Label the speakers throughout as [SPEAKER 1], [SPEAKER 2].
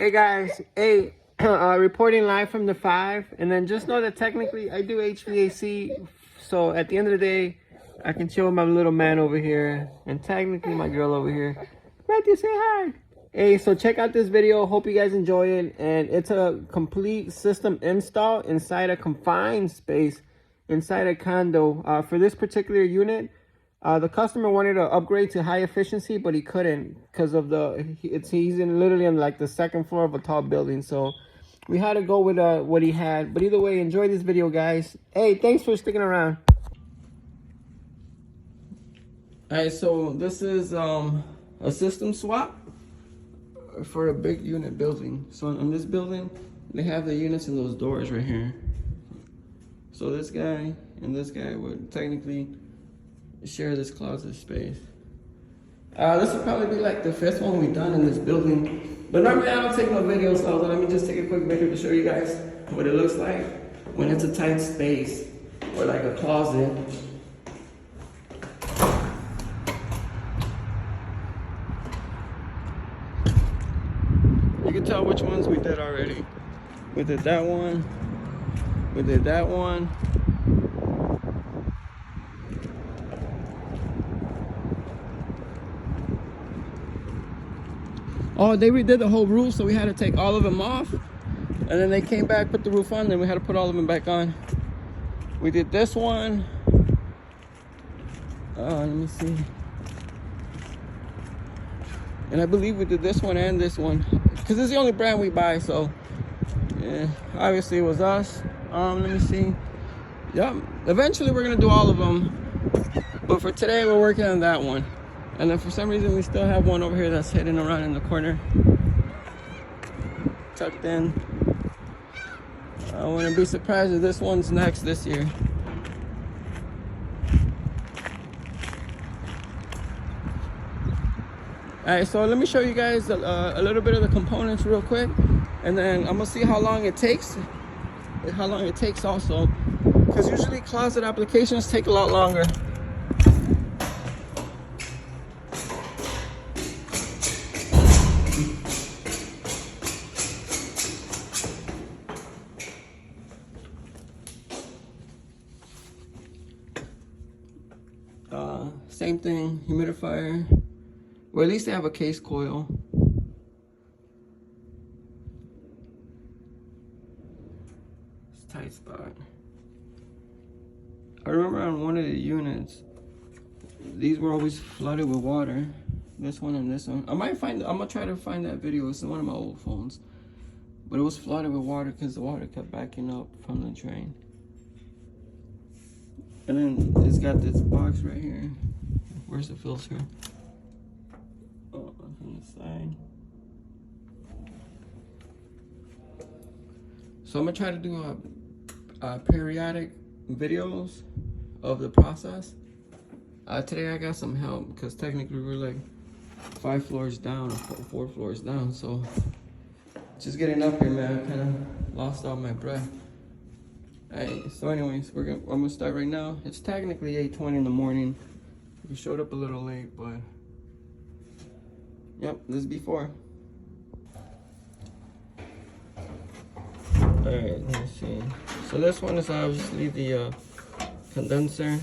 [SPEAKER 1] Hey guys, reporting live from the 5, and then just know that technically I do HVAC, so at the end of the day, I can chill with my little man over here, and technically my girl over here. Matthew, say hi! Hey, so check out this video, hope you guys enjoy it, and it's a complete system install inside a confined space, inside a condo. For this particular unit, the customer wanted to upgrade to high efficiency, but he couldn't because of he's literally on like the second floor of a tall building. So we had to go with what he had. But either way, enjoy this video, guys. Hey, thanks for sticking around. All right, so this is a system swap for a big unit building. So in this building, they have the units in those doors right here. So this guy and this guy would technically share this closet space. This will probably be like the 5th one we've done in this building. But normally I don't take no videos, so let me just take a quick video to show you guys what it looks like when it's a tight space or like a closet. You can tell which ones we did already. We did that one. We did that one. Oh, they redid the whole roof, so we had to take all of them off. And then they came back, put the roof on, then we had to put all of them back on. We did this one. Let me see. And I believe we did this one and this one. Because this is the only brand we buy, so yeah, obviously it was us. Let me see. Yep, eventually we're gonna do all of them. But for today, we're working on that one. And then for some reason, we still have one over here that's hidden around in the corner. Tucked in. I wouldn't be surprised if this one's next this year. Alright, so let me show you guys a little bit of the components real quick. And then I'm gonna see how long it takes. How long it takes also. Because usually closet applications take a lot longer. Same thing, humidifier, or at least they have a case coil. It's a tight spot. I remember on one of the units, these were always flooded with water. This one and this one. I'm gonna try to find that video. It's in one of my old phones. But it was flooded with water because the water kept backing up from the drain. And then it's got this box right here. Where's the filter? Oh, on the side. So I'm gonna try to do periodic videos of the process. Today I got some help because technically we're like 5 floors down, or 4 floors down. So just getting up here, man, I kind of lost all my breath. Alright, so anyways, I'm gonna start right now. It's technically 8:20 in the morning. We showed up a little late, but yep, this is before. Alright, let me see. So this one is obviously the condenser.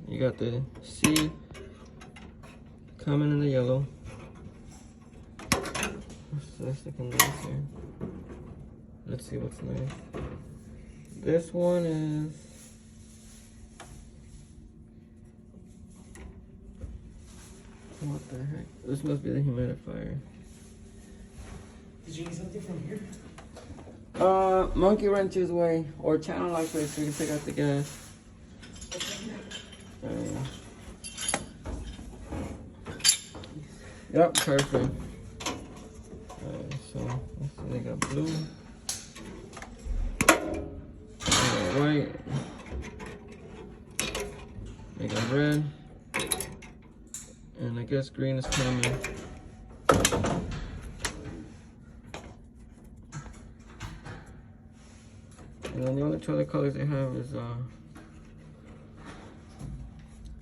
[SPEAKER 1] You got the C coming in the yellow. So that's the condenser. Let's see what's nice. This one is what the heck? This must be the humidifier.
[SPEAKER 2] Did you need something from here?
[SPEAKER 1] Monkey wrenches way or channel lock way so you can take out the gas. Yep, perfect. So let's see, they got blue. White, they got red, and I guess green is coming. And then the only two other colors they have is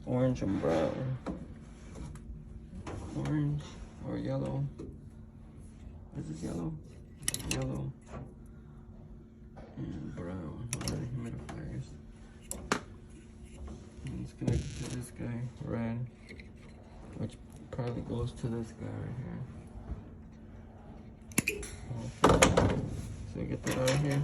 [SPEAKER 1] orange and brown. Orange or yellow Is this yellow? Yellow. And brown. What are the humidifiers? And it's connected to this guy, red. Which probably goes to this guy right here. Okay. So get that out of here.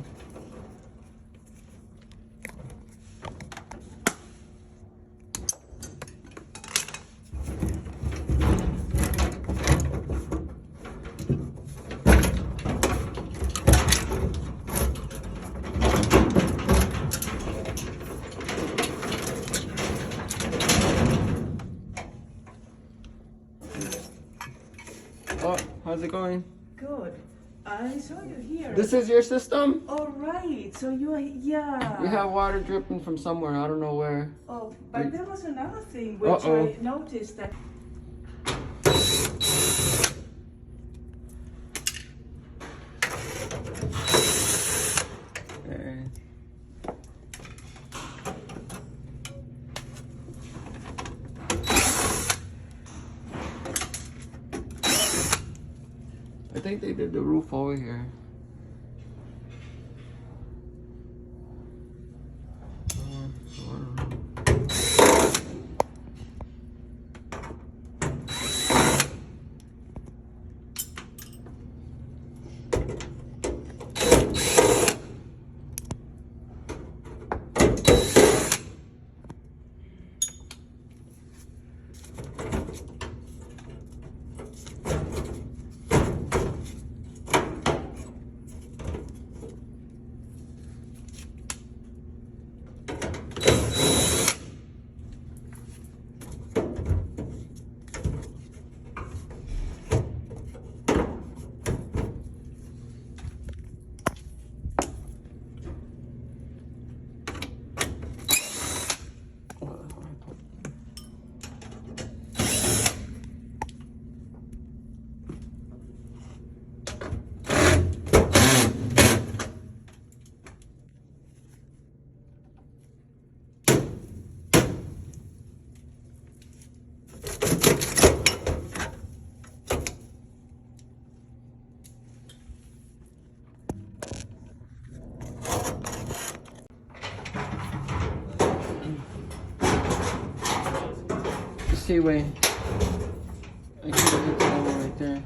[SPEAKER 1] Oh, how's it going?
[SPEAKER 3] Good. I saw you here.
[SPEAKER 1] This is your system?
[SPEAKER 3] All right. So you are, yeah.
[SPEAKER 1] We have water dripping from somewhere. I don't know where.
[SPEAKER 3] Oh, but there was another thing which I noticed that.
[SPEAKER 1] There. I think they did the roof over here. See, wait. I could have hit that one right there.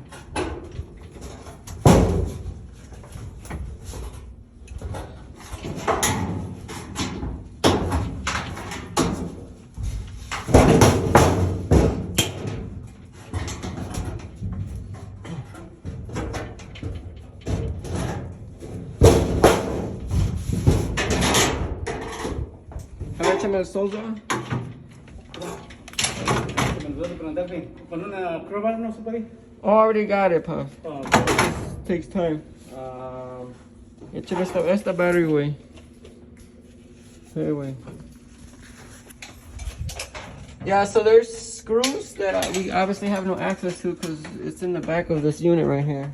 [SPEAKER 1] A ver, échame el soldo.
[SPEAKER 2] Con una prueba no se puede.
[SPEAKER 1] Oh, I already got it, Puff.
[SPEAKER 2] Oh,
[SPEAKER 1] Takes time. Échale esta battery, güey. Hey, güey. Yeah, so there's screws that we obviously have no access to because it's in the back of this unit right here.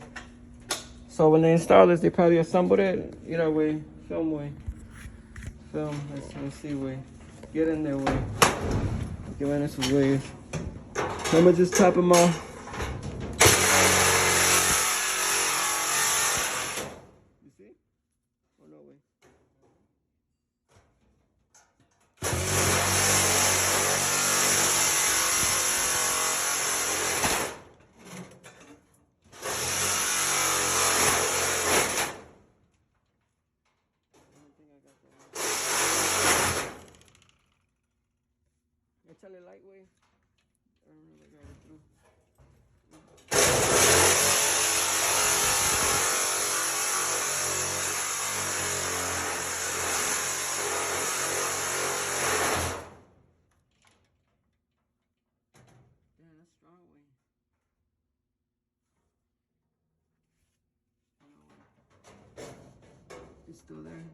[SPEAKER 1] So when they install this, they probably assembled it. Either way, film way. Film. Let's see, way. Get in there, way. Give in this way. I'm gonna just top them off. You see? Oh, no way. Échale light, way. I don't know if I got it through. Yeah, that's strong, way. It's still there.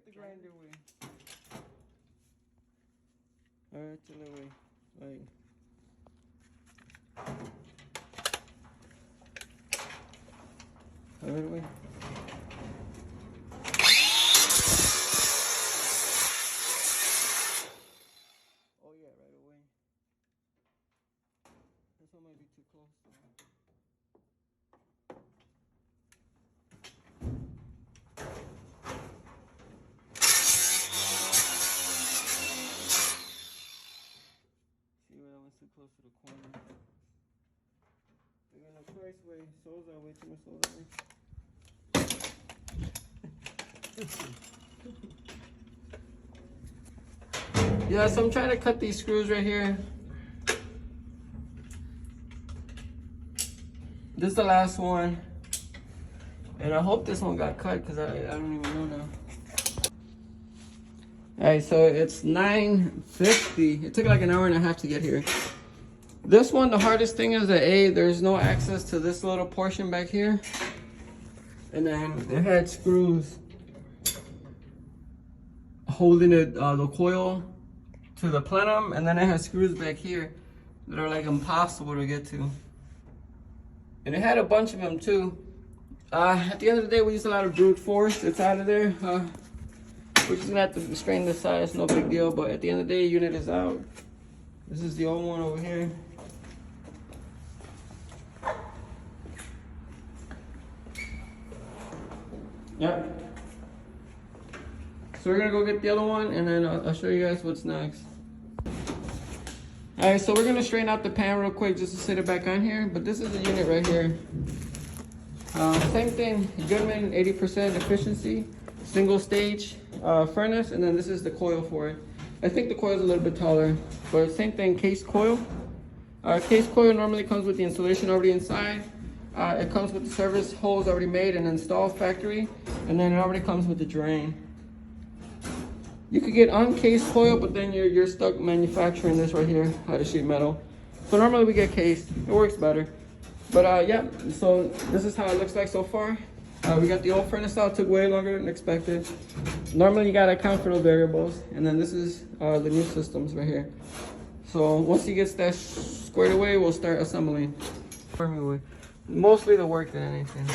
[SPEAKER 1] the grinder way. Alright, till the way. Like. Right away. Oh yeah, right away. This one might be too close. See where that one's too close to the corner. They're gonna price way, souls are way too much souls that way. Yeah, so I'm trying to cut these screws right here. This is the last one. And I hope this one got cut because I don't even know now. Alright, so it's 9:50. It took like an hour and a half to get here. This one, the hardest thing is that there's no access to this little portion back here. And then it had screws holding it, the coil to the plenum, and then it has screws back here that are like impossible to get to. And it had a bunch of them too. At the end of the day, we used a lot of brute force. It's out of there. We're just gonna have to strain this side. It's no big deal. But at the end of the day, unit is out. This is the old one over here. Yep. So we're gonna go get the other one, and then I'll show you guys what's next. All right, so we're gonna straighten out the pan real quick just to sit it back on here. But this is the unit right here. Same thing, Goodman, 80% efficiency, single stage furnace, and then this is the coil for it. I think the coil is a little bit taller, but same thing, cased coil. Cased coil normally comes with the insulation already inside. It comes with the service holes already made and installed factory, and then it already comes with the drain. You could get uncased coil, but then you're stuck manufacturing this right here out of sheet metal. So normally we get cased. It works better. But yeah, so this is how it looks like so far. We got the old furnace out, took way longer than expected. Normally you gotta account for those variables. And then this is the new systems right here. So once he gets that squared away, we'll start assembling. Mostly the work than anything.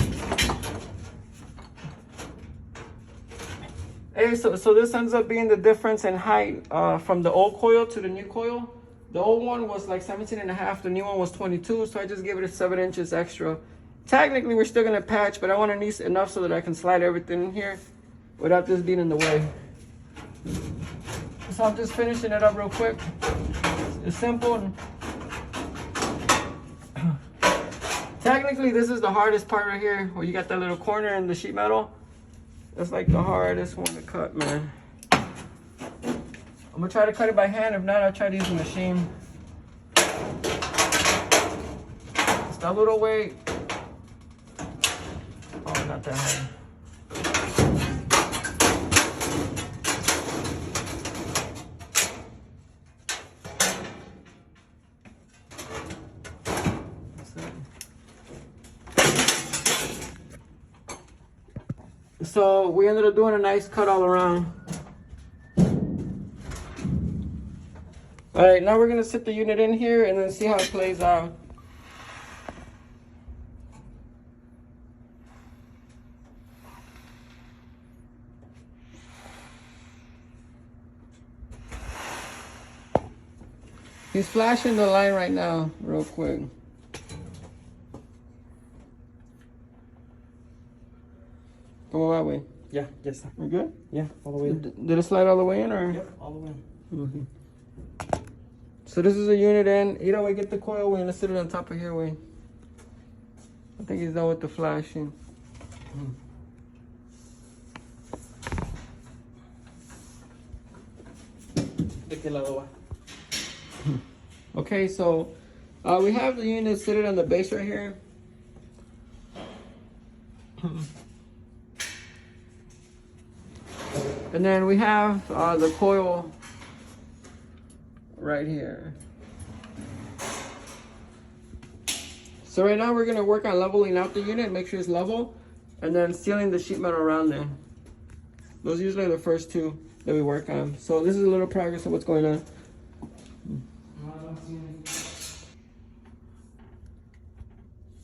[SPEAKER 1] Hey, so this ends up being the difference in height from the old coil to the new coil. The old one was like 17.5, the new one was 22, so I just gave it a 7 inches extra. Technically, we're still gonna patch, but I want it enough so that I can slide everything in here without this being in the way. So I'm just finishing it up real quick. It's simple. Technically, this is the hardest part right here, where you got that little corner in the sheet metal. That's like the hardest one to cut, man. I'm gonna try to cut it by hand. If not, I'll try to use a machine. Just a little weight. Oh, not that hard. So we ended up doing a nice cut all around. All right, now we're gonna sit the unit in here and then see how it plays out. He's flashing the line right now, real quick. Go that way.
[SPEAKER 2] Yeah, yes sir.
[SPEAKER 1] We're good?
[SPEAKER 2] Yeah, all the way in.
[SPEAKER 1] Did it slide all the way in, or?
[SPEAKER 2] Yep, all the way in.
[SPEAKER 1] Okay. So this is a unit in. Either way, get the coil, we're gonna sit it on top of here, way. I think he's done with the flashing.
[SPEAKER 2] ¿De qué lado va?
[SPEAKER 1] Okay, so we have the unit seated on the base right here. And then we have the coil right here. So right now we're gonna work on leveling out the unit, make sure it's level, and then sealing the sheet metal around there. Those usually are the first two that we work on. So this is a little progress of what's going on.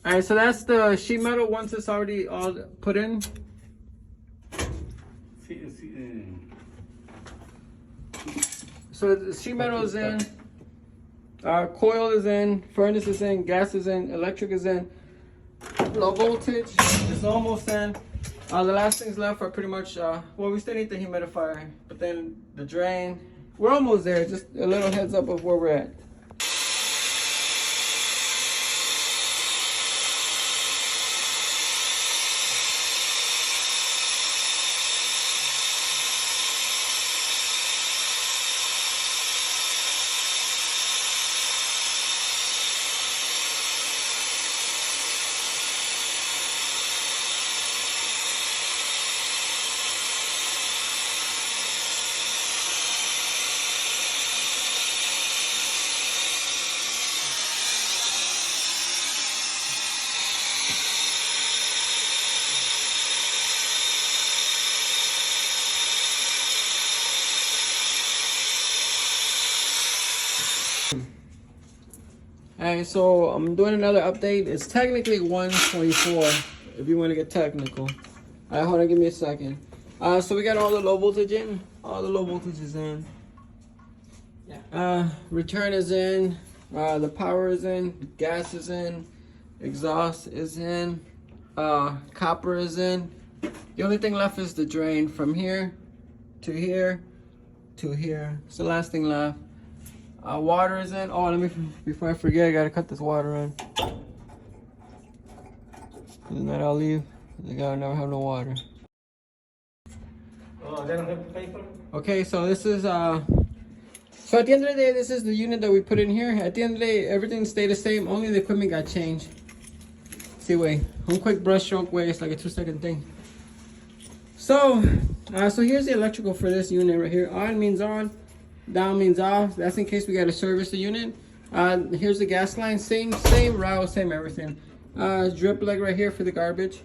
[SPEAKER 1] All right, so that's the sheet metal once it's already all put in. So the sheet metal is in, coil is in, furnace is in, gas is in, electric is in, low voltage is almost in. The last things left are pretty much, well, we still need the humidifier, but then the drain. We're almost there, just a little heads up of where we're at. Alright, so I'm doing another update. It's technically 124 if you want to get technical. Alright, hold on, give me a second. So we got all the low voltage in. All the low voltage is in. Return is in. The power is in. Gas is in. Exhaust is in. Copper is in. The only thing left is the drain from here to here to here. It's the last thing left. Water is in. Oh, before I forget, I gotta cut this water on. Isn't that I'll leave? I gotta never have no water. Okay, so this is, so at the end of the day, this is the unit that we put in here. At the end of the day, everything stayed the same, only the equipment got changed. See, wait, one quick brush stroke way, it's like a 2-second thing. So, so here's the electrical for this unit right here. On means on. Down means off. That's in case we got to service the unit. Here's the gas line. Same route, same everything. Drip leg right here for the garbage.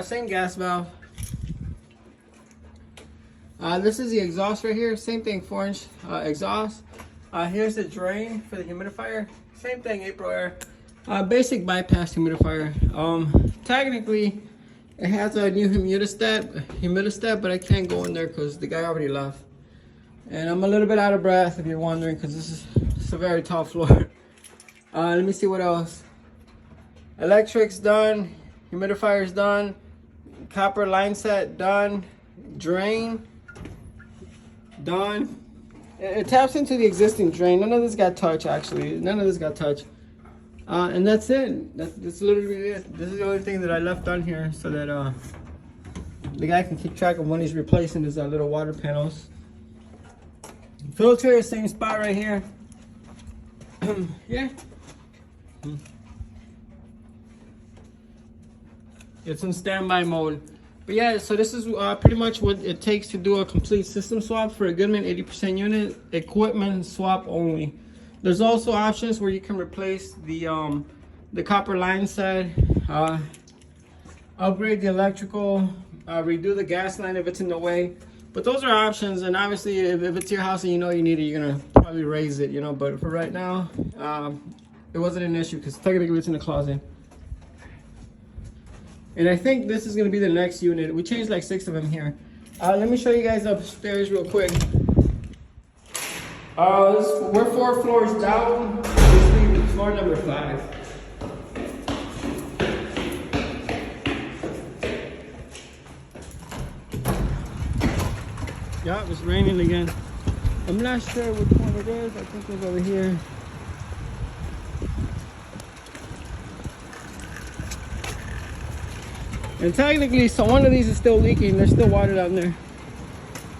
[SPEAKER 1] Same gas valve. This is the exhaust right here. Same thing, 4-inch exhaust. Here's the drain for the humidifier. Same thing, April air. Basic bypass humidifier. Technically, it has a new humidistat, but I can't go in there because the guy already left. And I'm a little bit out of breath if you're wondering, because this is a very tall floor. Let me see what else. Electric's done. Humidifier's done. Copper line set done. Drain done. It taps into the existing drain. None of this got touched, actually. None of this got touched. And that's it. That's literally it. This is the only thing that I left on here so that the guy can keep track of when he's replacing his little water panels. Filter, same spot right here. Yeah. It's in standby mode. But yeah, so this is pretty much what it takes to do a complete system swap for a Goodman 80% unit. Equipment swap only. There's also options where you can replace the copper line set, upgrade the electrical, redo the gas line if it's in the way. But those are options, and obviously if it's your house and you know you need it, you're gonna probably raise it, you know. But for right now, it wasn't an issue because technically it's in the closet. And I think this is gonna be the next unit. We changed like 6 of them here. Let me show you guys upstairs real quick. We're 4 floors down. This is floor number 5. Yeah, it's raining again. I'm not sure which one it is. I think it's over here. And technically, so one of these is still leaking. There's still water down there.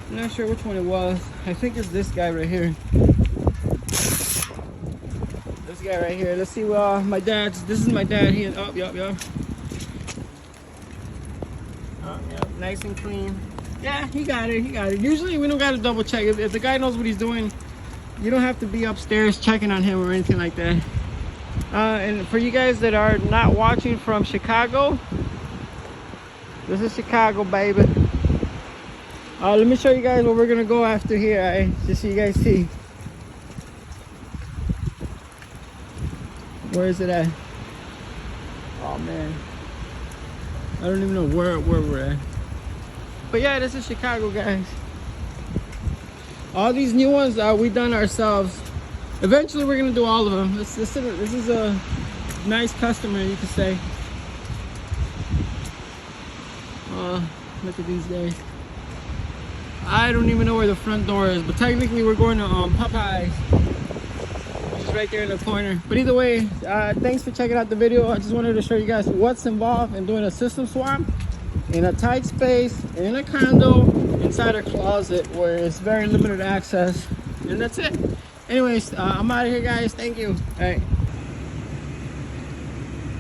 [SPEAKER 1] I'm not sure which one it was. I think it's this guy right here. This guy right here. Let's see. My dad's. This is my dad. He. Oh, yep. Oh, yep. Nice and clean. Yeah, he got it. Usually we don't got to double check. If the guy knows what he's doing, you don't have to be upstairs checking on him or anything like that. And for you guys that are not watching from Chicago, this is Chicago, baby. Let me show you guys where we're gonna go after here, alright? Just so you guys see. Where is it at? Oh man, I don't even know where we're at. But yeah, this is Chicago, guys. All these new ones we done ourselves. Eventually we're gonna do all of them. This is a nice customer, you could say. Look at these guys. I don't even know where the front door is, but technically we're going to Popeyes, which is right there in the corner. But either way, thanks for checking out the video. I just wanted to show you guys what's involved in doing a system swap in a tight space, in a condo, inside a closet where it's very limited access. And that's it. Anyways, I'm out of here, guys. Thank you. All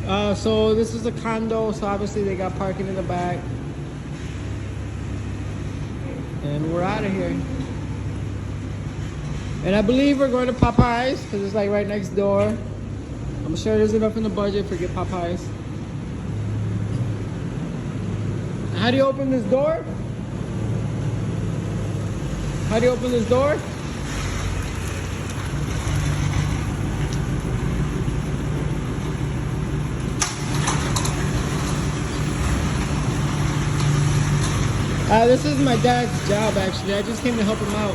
[SPEAKER 1] right. So this is a condo, so obviously they got parking in the back. And we're out of here. And I believe we're going to Popeyes because it's like right next door. I'm sure there's enough in the budget for get Popeyes. How do you open this door? How do you open this door? This is my dad's job, actually. I just came to help him out.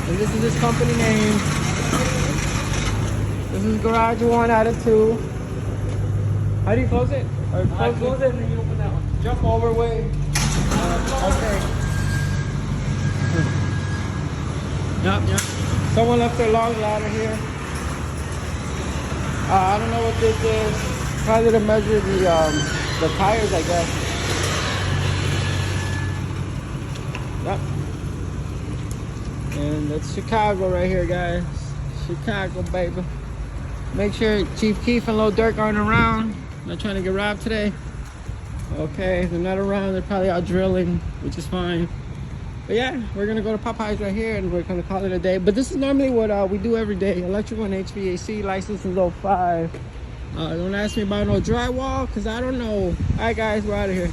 [SPEAKER 1] And this is his company name. This is garage 1 out of 2. How do you close it? Or close it and then you open that one. Jump over way. Okay. Yep. Someone left their long ladder here. I don't know what this is. Probably to measure the tires, I guess. Yep. And that's Chicago right here, guys. Chicago, baby. Make sure Chief Keef and Lil Durk aren't around. Not trying to get robbed today. Okay, they're not around. They're probably out drilling, which is fine. But yeah, we're gonna go to Popeyes right here and we're gonna call it a day. But this is normally what we do every day. Electrical and HVAC, license is 05. Don't ask me about no drywall, because I don't know. Alright guys, we're out of here.